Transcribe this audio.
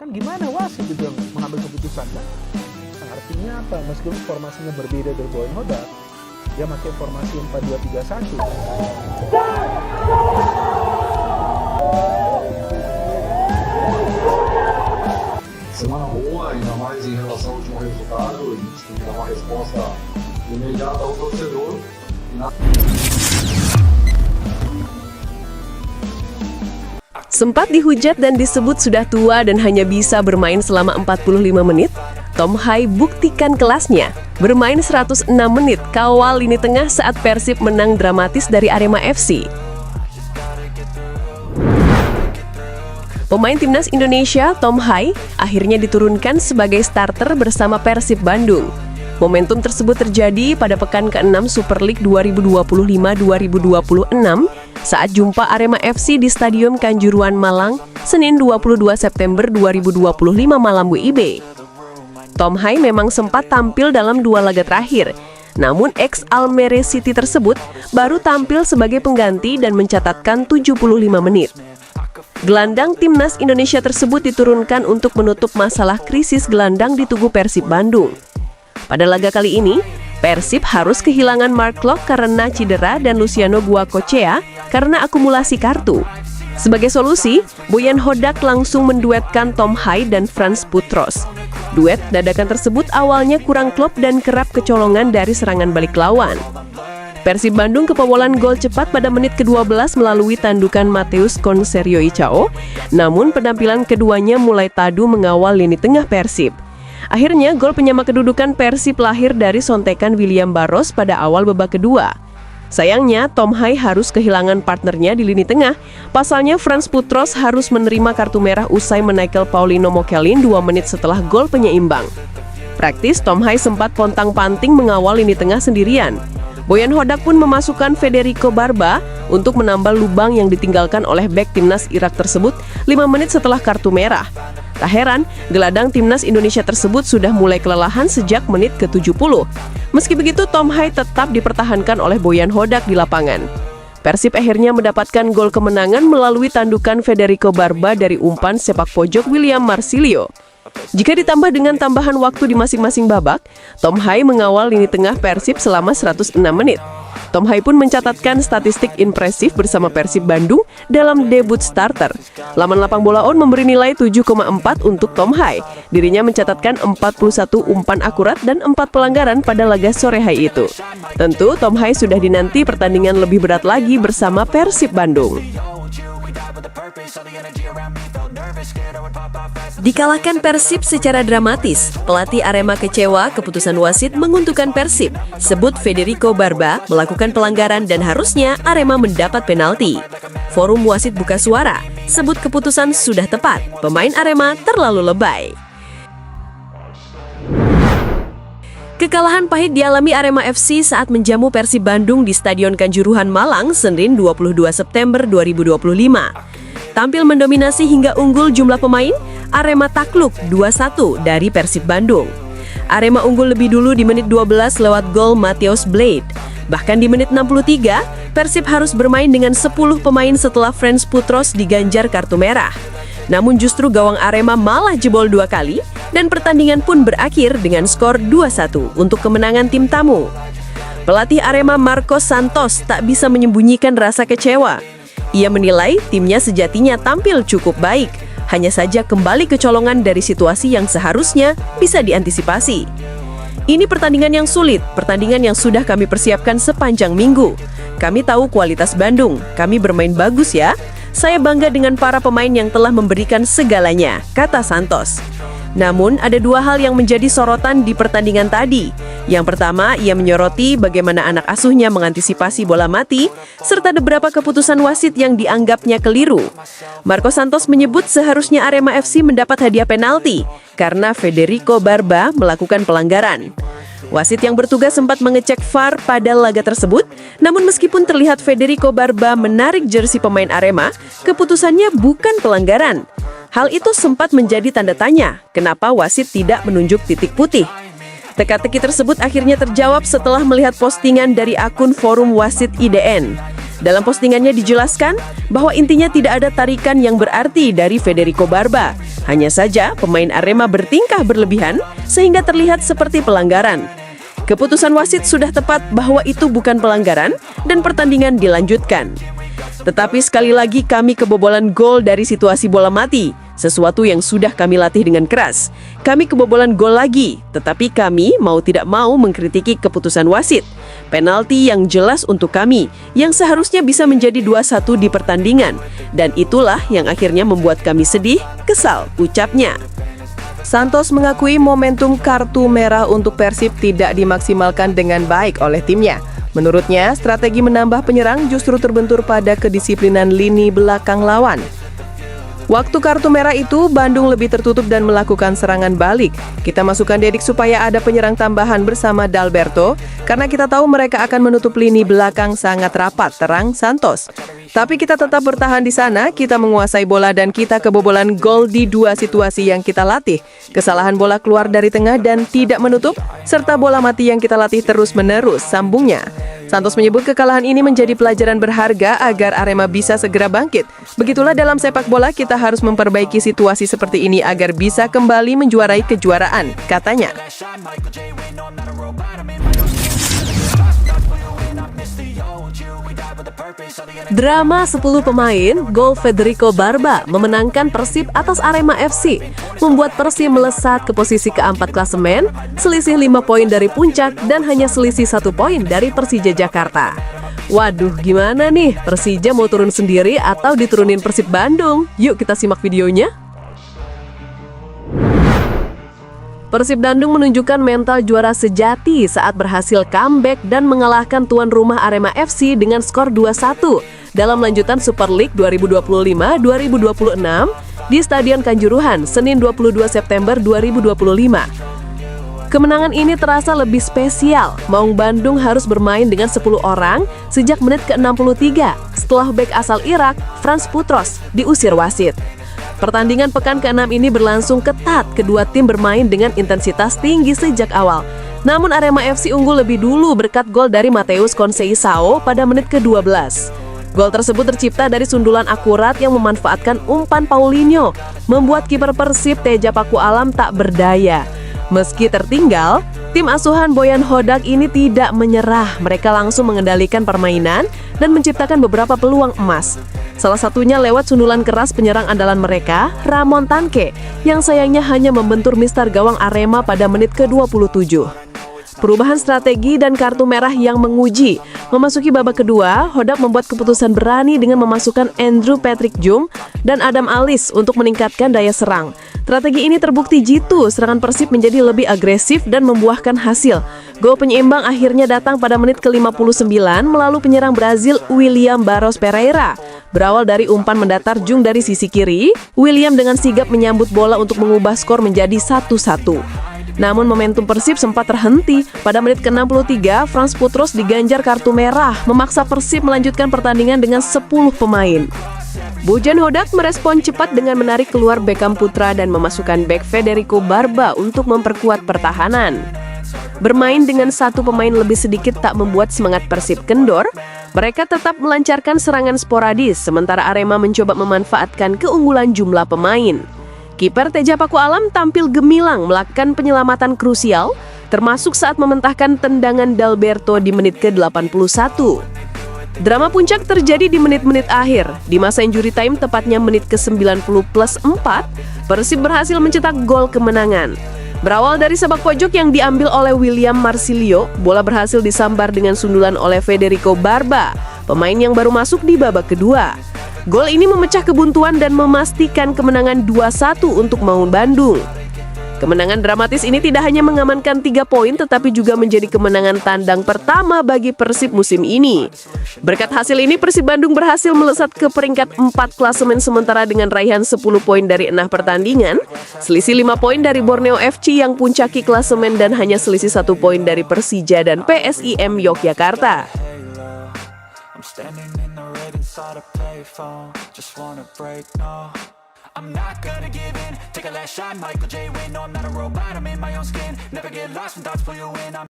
Kan gimana wasit itu yang mengambil keputusan kan? Nah, artinya apa? Meskipun formasinya berbeda dari Boyan Hodak, dia pakai formasi 4-2-3-1. Semana boa, ainda mais em relação ao último resultado, a gente tem que dar uma resposta imediata ao torcedor. Sempat dihujat dan disebut sudah tua dan hanya bisa bermain selama 45 menit, Tom Hai buktikan kelasnya. Bermain 106 menit kawal lini tengah saat Persib menang dramatis dari Arema FC. Pemain timnas Indonesia, Tom Hai, akhirnya diturunkan sebagai starter bersama Persib Bandung. Momentum tersebut terjadi pada pekan ke-6 Super League 2025-2026 saat jumpa Arema FC di Stadion Kanjuruhan Malang, Senin 22 September 2025 malam WIB. Tom Hai memang sempat tampil dalam 2 laga terakhir, namun ex-Almere City tersebut baru tampil sebagai pengganti dan mencatatkan 75 menit. Gelandang timnas Indonesia tersebut diturunkan untuk menutup masalah krisis gelandang di tubuh Persib Bandung. Pada laga kali ini, Persib harus kehilangan Mark Klok karena cedera dan Luciano Guacocea karena akumulasi kartu. Sebagai solusi, Boyan Hodak langsung menduetkan Tom Hai dan Frans Putros. Duet dadakan tersebut awalnya kurang klop dan kerap kecolongan dari serangan balik lawan. Persib Bandung kebobolan gol cepat pada menit ke-12 melalui tandukan Mateus Concerio Icao, namun penampilan keduanya mulai tadu mengawal lini tengah Persib. Akhirnya, gol penyama kedudukan Persib lahir dari sontekan William Barros pada awal babak kedua. Sayangnya, Tom Hai harus kehilangan partnernya di lini tengah. Pasalnya, Frans Putros harus menerima kartu merah usai menaikal Paulinho Mokelin 2 menit setelah gol penyeimbang. Praktis, Tom Hai sempat pontang-panting mengawal lini tengah sendirian. Boyan Hodak pun memasukkan Federico Barba untuk menambal lubang yang ditinggalkan oleh bek timnas Irak tersebut 5 menit setelah kartu merah. Tak heran, gelandang timnas Indonesia tersebut sudah mulai kelelahan sejak menit ke-70. Meski begitu, Tom Hai tetap dipertahankan oleh Boyan Hodak di lapangan. Persib akhirnya mendapatkan gol kemenangan melalui tandukan Federico Barba dari umpan sepak pojok William Marsilio. Jika ditambah dengan tambahan waktu di masing-masing babak, Tom Hai mengawal lini tengah Persib selama 106 menit. Tom Hai pun mencatatkan statistik impresif bersama Persib Bandung dalam debut starter. Laman Lapang Bola On memberi nilai 7,4 untuk Tom Hai. Dirinya mencatatkan 41 umpan akurat dan 4 pelanggaran pada laga sore hari itu. Tentu Tom Hai sudah dinanti pertandingan lebih berat lagi bersama Persib Bandung. Dikalahkan Persib secara dramatis, pelatih Arema kecewa keputusan wasit menguntungkan Persib. Sebut Federico Barba melakukan pelanggaran dan harusnya Arema mendapat penalti. Forum wasit buka suara, sebut keputusan sudah tepat, pemain Arema terlalu lebay. Kekalahan pahit dialami Arema FC saat menjamu Persib Bandung di Stadion Kanjuruhan Malang, Senin 22 September 2025. Tampil mendominasi hingga unggul jumlah pemain, Arema takluk 2-1 dari Persib Bandung. Arema unggul lebih dulu di menit 12 lewat gol Matheus Blade. Bahkan di menit 63, Persib harus bermain dengan 10 pemain setelah Frans Putros diganjar kartu merah. Namun justru gawang Arema malah jebol 2 kali dan pertandingan pun berakhir dengan skor 2-1 untuk kemenangan tim tamu. Pelatih Arema Marcos Santos tak bisa menyembunyikan rasa kecewa. Ia menilai timnya sejatinya tampil cukup baik, hanya saja kembali kecolongan dari situasi yang seharusnya bisa diantisipasi. Ini pertandingan yang sulit, pertandingan yang sudah kami persiapkan sepanjang minggu. Kami tahu kualitas Bandung, kami bermain bagus ya. Saya bangga dengan para pemain yang telah memberikan segalanya, kata Santos. Namun, ada 2 hal yang menjadi sorotan di pertandingan tadi. Yang pertama, ia menyoroti bagaimana anak asuhnya mengantisipasi bola mati, serta beberapa keputusan wasit yang dianggapnya keliru. Marcos Santos menyebut seharusnya Arema FC mendapat hadiah penalti, karena Federico Barba melakukan pelanggaran. Wasit yang bertugas sempat mengecek VAR pada laga tersebut, namun meskipun terlihat Federico Barba menarik jersey pemain Arema, keputusannya bukan pelanggaran. Hal itu sempat menjadi tanda tanya, kenapa wasit tidak menunjuk titik putih. Teka-teki tersebut akhirnya terjawab setelah melihat postingan dari akun forum wasit IDN. Dalam postingannya dijelaskan bahwa intinya tidak ada tarikan yang berarti dari Federico Barba. Hanya saja pemain Arema bertingkah berlebihan sehingga terlihat seperti pelanggaran. Keputusan wasit sudah tepat bahwa itu bukan pelanggaran dan pertandingan dilanjutkan. Tetapi sekali lagi kami kebobolan gol dari situasi bola mati, sesuatu yang sudah kami latih dengan keras. Kami kebobolan gol lagi, tetapi kami mau tidak mau mengkritiki keputusan wasit. Penalti yang jelas untuk kami, yang seharusnya bisa menjadi 2-1 di pertandingan. Dan itulah yang akhirnya membuat kami sedih, kesal, ucapnya. Santos mengakui momentum kartu merah untuk Persib tidak dimaksimalkan dengan baik oleh timnya. Menurutnya, strategi menambah penyerang justru terbentur pada kedisiplinan lini belakang lawan. Waktu kartu merah itu, Bandung lebih tertutup dan melakukan serangan balik. Kita masukkan Dedik supaya ada penyerang tambahan bersama Dalberto, karena kita tahu mereka akan menutup lini belakang sangat rapat, terang Santos. Tapi kita tetap bertahan di sana, kita menguasai bola dan kita kebobolan gol di dua situasi yang kita latih. Kesalahan bola keluar dari tengah dan tidak menutup, serta bola mati yang kita latih terus-menerus, sambungnya. Santos menyebut kekalahan ini menjadi pelajaran berharga agar Arema bisa segera bangkit. Begitulah dalam sepak bola kita harus memperbaiki situasi seperti ini agar bisa kembali menjuarai kejuaraan, katanya. Drama 10 pemain, gol Federico Barba memenangkan Persib atas Arema FC, membuat Persib melesat ke posisi keempat klasemen, selisih 5 poin dari puncak dan hanya selisih 1 poin dari Persija Jakarta. Waduh, gimana nih? Persija mau turun sendiri atau diturunin Persib Bandung? Yuk kita simak videonya. Persib Bandung menunjukkan mental juara sejati saat berhasil comeback dan mengalahkan tuan rumah Arema FC dengan skor 2-1 dalam lanjutan Super League 2025-2026 di Stadion Kanjuruhan, Senin 22 September 2025. Kemenangan ini terasa lebih spesial. Maung Bandung harus bermain dengan 10 orang sejak menit ke-63 setelah bek asal Irak, Frans Putros, diusir wasit. Pertandingan pekan ke-6 ini berlangsung ketat, kedua tim bermain dengan intensitas tinggi sejak awal. Namun Arema FC unggul lebih dulu berkat gol dari Mateus Conceição pada menit ke-12. Gol tersebut tercipta dari sundulan akurat yang memanfaatkan umpan Paulinho, membuat kiper Persib Teja Paku Alam tak berdaya. Meski tertinggal, tim asuhan Boyan Hodak ini tidak menyerah. Mereka langsung mengendalikan permainan dan menciptakan beberapa peluang emas. Salah satunya lewat sundulan keras penyerang andalan mereka, Ramon Tanke, yang sayangnya hanya membentur mistar gawang Arema pada menit ke-27. Perubahan strategi dan kartu merah yang menguji. Memasuki babak kedua, Hodak membuat keputusan berani dengan memasukkan Andrew Patrick Jum dan Adam Alis untuk meningkatkan daya serang. Strategi ini terbukti jitu, serangan Persib menjadi lebih agresif dan membuahkan hasil. Gol penyeimbang akhirnya datang pada menit ke-59 melalui penyerang Brazil William Barros Pereira. Berawal dari umpan mendatar Jung dari sisi kiri, William dengan sigap menyambut bola untuk mengubah skor menjadi 1-1. Namun momentum Persib sempat terhenti. Pada menit ke-63, Frans Putros diganjar kartu merah, memaksa Persib melanjutkan pertandingan dengan 10 pemain. Bojan Hodak merespon cepat dengan menarik keluar Beckham Putra dan memasukkan bek Federico Barba untuk memperkuat pertahanan. Bermain dengan 1 pemain lebih sedikit tak membuat semangat Persib kendor. Mereka tetap melancarkan serangan sporadis, sementara Arema mencoba memanfaatkan keunggulan jumlah pemain. Kiper Teja Paku Alam tampil gemilang melakukan penyelamatan krusial, termasuk saat mementahkan tendangan Dalberto di menit ke-81. Drama puncak terjadi di menit-menit akhir. Di masa injury time, tepatnya menit ke-90+4, Persib berhasil mencetak gol kemenangan. Berawal dari sepak pojok yang diambil oleh William Marsilio, bola berhasil disambar dengan sundulan oleh Federico Barba, pemain yang baru masuk di babak kedua. Gol ini memecah kebuntuan dan memastikan kemenangan 2-1 untuk Maung Bandung. Kemenangan dramatis ini tidak hanya mengamankan 3 poin, tetapi juga menjadi kemenangan tandang pertama bagi Persib musim ini. Berkat hasil ini, Persib Bandung berhasil melesat ke peringkat 4 klasemen sementara dengan raihan 10 poin dari 6 pertandingan, selisih 5 poin dari Borneo FC yang puncaki klasemen dan hanya selisih 1 poin dari Persija dan PSIM Yogyakarta. I'm not gonna give in, take a last shot, Michael J. Win. No, I'm not a robot, I'm in my own skin. Never get lost when thoughts pull you in.